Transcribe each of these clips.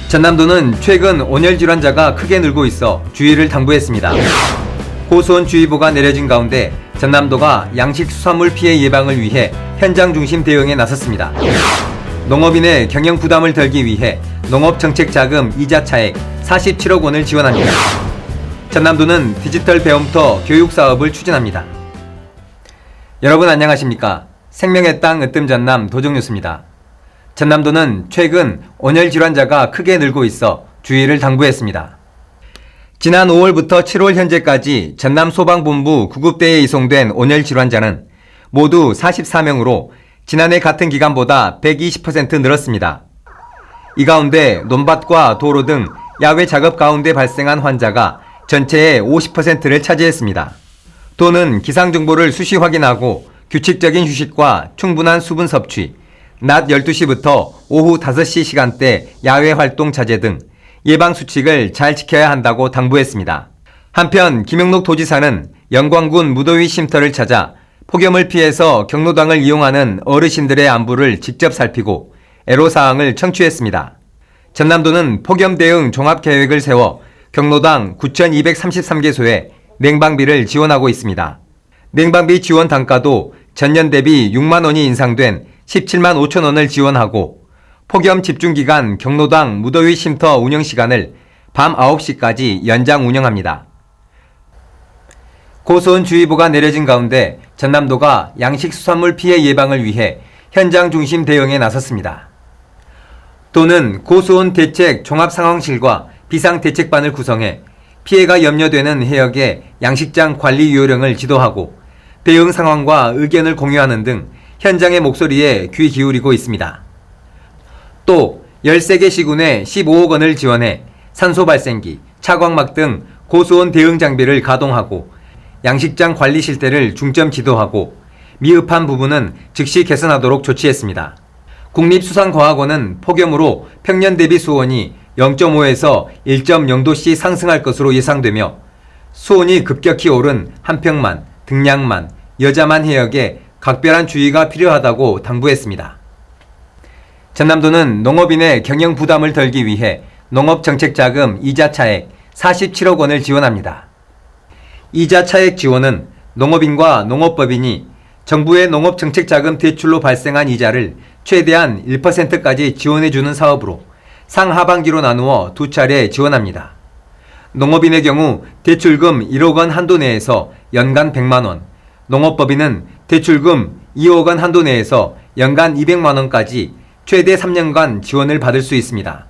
전남도는 최근 온열 질환자가 크게 늘고 있어 주의를 당부했습니다. 고수온주의보가 내려진 가운데 전남도가 양식수산물 피해 예방을 위해 현장 중심 대응에 나섰습니다. 농업인의 경영 부담을 덜기 위해 농업정책자금 이자 차액 47억 원을 지원합니다. 전남도는 디지털 배움터 교육사업을 추진합니다. 여러분 안녕하십니까? 생명의 땅 으뜸전남 도정뉴스입니다. 전남도는 최근 온열 질환자가 크게 늘고 있어 주의를 당부했습니다. 지난 5월부터 7월 현재까지 전남소방본부 구급대에 이송된 온열 질환자는 모두 44명으로 지난해 같은 기간보다 120% 늘었습니다. 이 가운데 논밭과 도로 등 야외 작업 가운데 발생한 환자가 전체의 50%를 차지했습니다. 도는 기상정보를 수시 확인하고 규칙적인 휴식과 충분한 수분 섭취, 낮 12시부터 오후 5시 시간대 야외 활동 자제 등 예방수칙을 잘 지켜야 한다고 당부했습니다. 한편 김영록 도지사는 영광군 무더위 쉼터를 찾아 폭염을 피해서 경로당을 이용하는 어르신들의 안부를 직접 살피고 애로사항을 청취했습니다. 전남도는 폭염 대응 종합계획을 세워 경로당 9,233개소에 냉방비를 지원하고 있습니다. 냉방비 지원 단가도 전년 대비 6만 원이 인상된 17만 5천 원을 지원하고 폭염 집중기간 경로당 무더위 쉼터 운영시간을 밤 9시까지 연장 운영합니다. 고수온주의보가 내려진 가운데 전남도가 양식수산물 피해 예방을 위해 현장 중심 대응에 나섰습니다. 도는 고수온 대책 종합상황실과 비상대책반을 구성해 피해가 염려되는 해역의 양식장 관리 요령을 지도하고 대응 상황과 의견을 공유하는 등 현장의 목소리에 귀 기울이고 있습니다. 또 13개 시군에 15억 원을 지원해 산소 발생기, 차광막 등 고수온 대응 장비를 가동하고 양식장 관리 실태를 중점 지도하고 미흡한 부분은 즉시 개선하도록 조치했습니다. 국립수산과학원은 폭염으로 평년 대비 수온이 0.5에서 1.0도씨 상승할 것으로 예상되며 수온이 급격히 오른 한평만, 등량만, 여자만 해역에 각별한 주의가 필요하다고 당부했습니다. 전남도는 농업인의 경영 부담을 덜기 위해 농업정책자금 이자 차액 47억 원을 지원합니다. 이자 차액 지원은 농업인과 농업법인이 정부의 농업정책자금 대출로 발생한 이자를 최대한 1%까지 지원해주는 사업으로 상하반기로 나누어 두 차례 지원합니다. 농업인의 경우 대출금 1억 원 한도 내에서 연간 100만 원, 농업법인은 대출금 2억 원 한도 내에서 연간 200만 원까지 최대 3년간 지원을 받을 수 있습니다.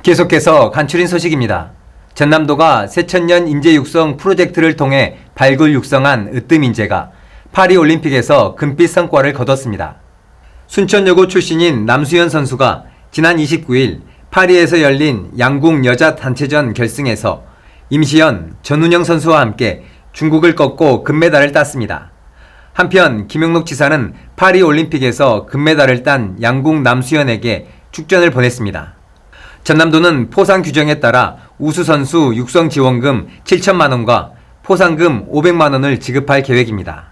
계속해서 간추린 소식입니다. 전남도가 새천년 인재 육성 프로젝트를 통해 발굴 육성한 으뜸 인재가 파리올림픽에서 금빛 성과를 거뒀습니다. 순천여고 출신인 남수현 선수가 지난 29일 파리에서 열린 양궁 여자 단체전 결승에서 임시연, 전운영 선수와 함께 중국을 꺾고 금메달을 땄습니다. 한편 김영록 지사는 파리올림픽에서 금메달을 딴 양궁 남수현에게 축전을 보냈습니다. 전남도는 포상 규정에 따라 우수선수 육성지원금 7천만 원과 포상금 500만 원을 지급할 계획입니다.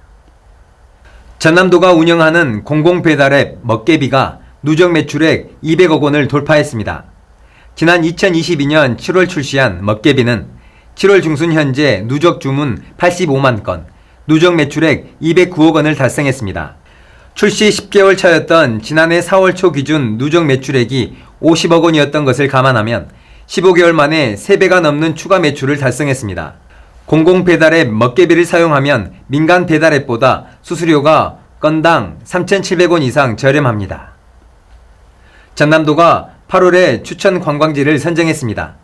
전남도가 운영하는 공공배달앱 먹개비가 누적 매출액 200억 원을 돌파했습니다. 지난 2022년 7월 출시한 먹개비는 7월 중순 현재 누적 주문 85만 건, 누적 매출액 209억 원을 달성했습니다. 출시 10개월 차였던 지난해 4월 초 기준 누적 매출액이 50억 원이었던 것을 감안하면 15개월 만에 3배가 넘는 추가 매출을 달성했습니다. 공공배달앱 먹개비를 사용하면 민간 배달앱보다 수수료가 건당 3,700원 이상 저렴합니다. 전남도가 8월에 추천 관광지를 선정했습니다.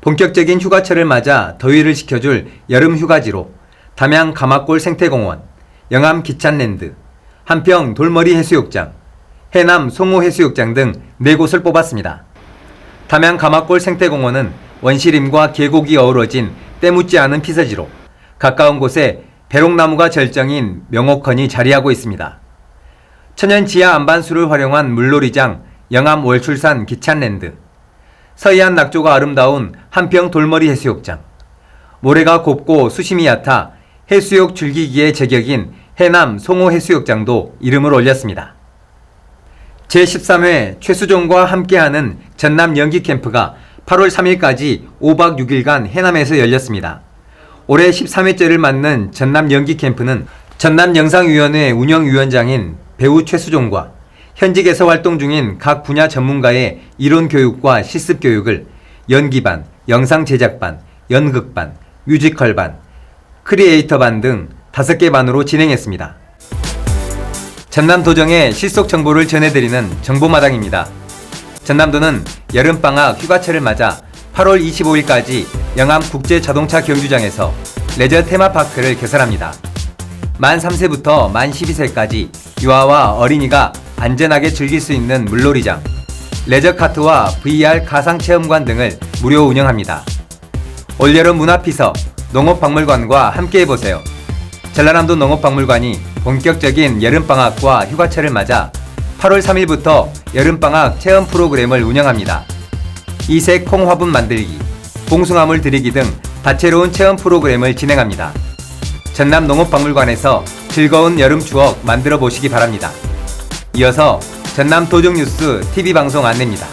본격적인 휴가철을 맞아 더위를 식혀줄 여름 휴가지로 담양 가마골 생태공원, 영암 기찬랜드, 한평 돌머리 해수욕장, 해남 송호 해수욕장 등 4곳을 뽑았습니다. 담양 가마골 생태공원은 원시림과 계곡이 어우러진 때묻지 않은 피서지로 가까운 곳에 배롱나무가 절정인 명옥헌이 자리하고 있습니다. 천연 지하 안반수를 활용한 물놀이장 영암 월출산 기찬랜드, 서해안 낙조가 아름다운 한평 돌머리 해수욕장, 모래가 곱고 수심이 얕아 해수욕 즐기기에 제격인 해남 송호 해수욕장도 이름을 올렸습니다. 제13회 최수종과 함께하는 전남 연기 캠프가 8월 3일까지 5박 6일간 해남에서 열렸습니다. 올해 13회째를 맞는 전남 연기 캠프는 전남영상위원회 운영위원장인 배우 최수종과 현직에서 활동 중인 각 분야 전문가의 이론 교육과 실습 교육을 연기반, 영상 제작반, 연극반, 뮤지컬반, 크리에이터반 등 5개 반으로 진행했습니다. 전남도정의 실속 정보를 전해드리는 정보마당입니다. 전남도는 여름방학 휴가철을 맞아 8월 25일까지 영암 국제자동차 경주장에서 레저 테마파크를 개설합니다. 만 3세부터 만 12세까지 유아와 어린이가 안전하게 즐길 수 있는 물놀이장, 레저카트와 VR 가상체험관 등을 무료 운영합니다. 올여름 문화피서, 농업박물관과 함께해보세요. 전라남도 농업박물관이 본격적인 여름방학과 휴가철을 맞아 8월 3일부터 여름방학 체험 프로그램을 운영합니다. 이색 콩 화분 만들기, 봉숭아물 드리기 등 다채로운 체험 프로그램을 진행합니다. 전남 농업박물관에서 즐거운 여름 추억 만들어 보시기 바랍니다. 이어서 전남 도정뉴스 TV방송 안내입니다.